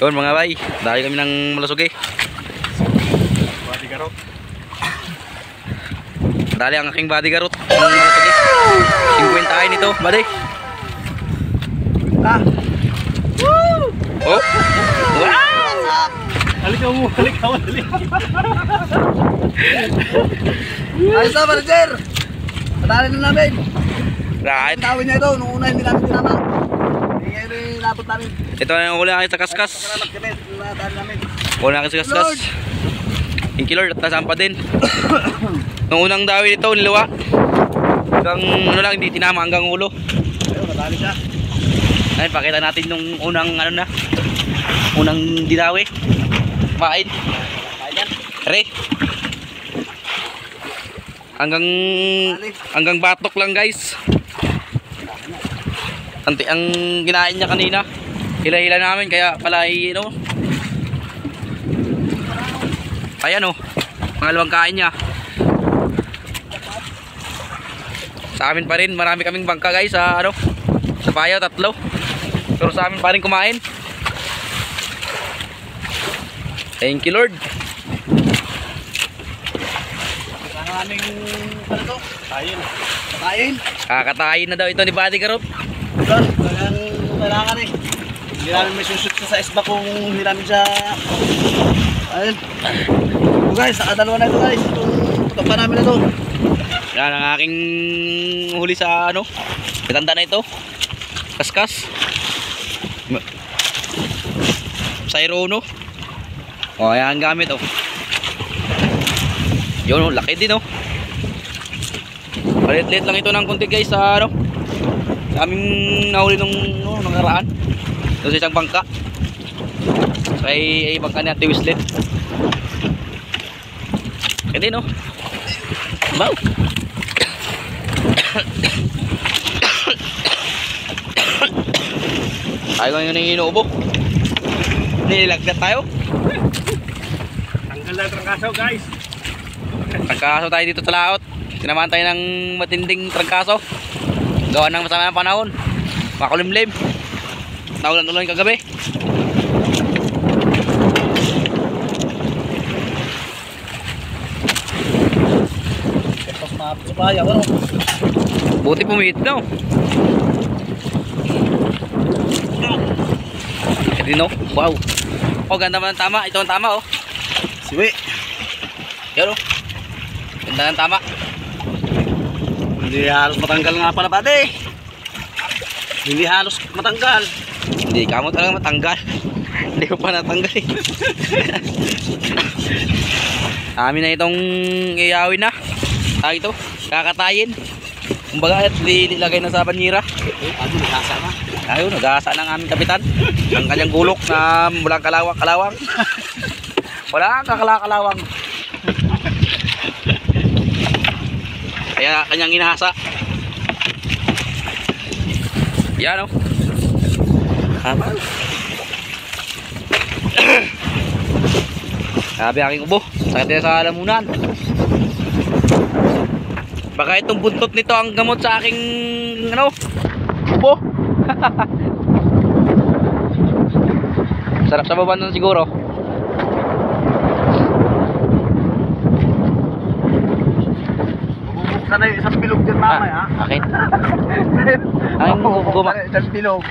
Yun mga bay, dahil kami ng malusog eh. Body garot. Dali ang aking body garot ng malusog eh. 50 ay nito, bali. Ah! Oh! Wow! Halika mo, halika mo, halika. Ayos na, manager! Patali na namin. Right. Ang tawin niya ito, nung una hindi namin tinama. Hindi ngayon rin napot namin. Ito na yung huli aking sa kaskas. Salamat kami, natali namin. Huli aking sa kaskas. Thank you Lord at nasaan pa din. Nung unang dawin ito, niluwa. Hanggang ano lang, hindi tinama hanggang ulo. Ayun, natali siya. Ay, pakita natin yung unang ano na. Unang dinawi. Kain. Ayan. Re. Hanggang batok lang guys. Ang ginain niya kanina. Hila-hila namin kaya pala ano. Ayan oh. Pangalawang kain niya. Sa amin pa rin, marami kaming bangka guys sa ano. Sa Payaw, 3. Pero sa amin pa rin kumain. Thank you Lord. Ang aming, ano to? Tayin. Patayin. Kakatayin na daw ito ni Buddy Karot. Ito, kailangan eh. Hindi namin may susut sa isba kung hindi namin siya... Ayun. So guys, nakadalawa na ito guys. Itong tutupan namin na ito. Yan ang aking huli sa ano. Matanda na ito. Kaskas. Sayrono. O, ayan ang gamit oh. Yun oh, laki din oh. Palit-lit lang ito ng konti guys sa ano. Sa aming nahuli nung nakaraan. Doon sa isang bangka. So ay bangka ni Ate Wislet. Kaya din oh. Wow. Tayo ngayon yung inuubo. Nilagdat tayo. Tanggal na trangkaso guys. Trangkaso tayo dito sa laot. Tinamaan tayo ng matinding trangkaso. Gawa ng masama ng panahon. Makulimlim. Naulan-ulan kagabi. Tapos mapit sa Payaw, ano? Buti pumihit na oh. Ito no? Wow. Oh, ganda man ang tama. Ito ang tama oh. Siwi. Yan oh. Ganda ng tama. Hindi halos matanggal nga pala pati. Hindi halos matanggal. Hindi ka mo talaga matanggal. Hindi ko pa natanggal eh. Amin na itong iyawin na. Ito, kakatayin. Kumbaga at lilagay na sa banyera. Ano, nagasa na. Ayun, nag-aasa ng aming kapitan. Ang kanyang gulok na mulang kalawang. Wala kang kakalakalawang. Kaya kanyang inahasa. Yan o. Sabi aking ubo. Sakit na sa lamunan. Baka itong buntot nito ang gamot sa aking ano, ubo. Sarap sa baba nun siguro. Bubuksan na yung isang bilog dyan mamaya, ha? Akin. Aking guma. Isang bilog.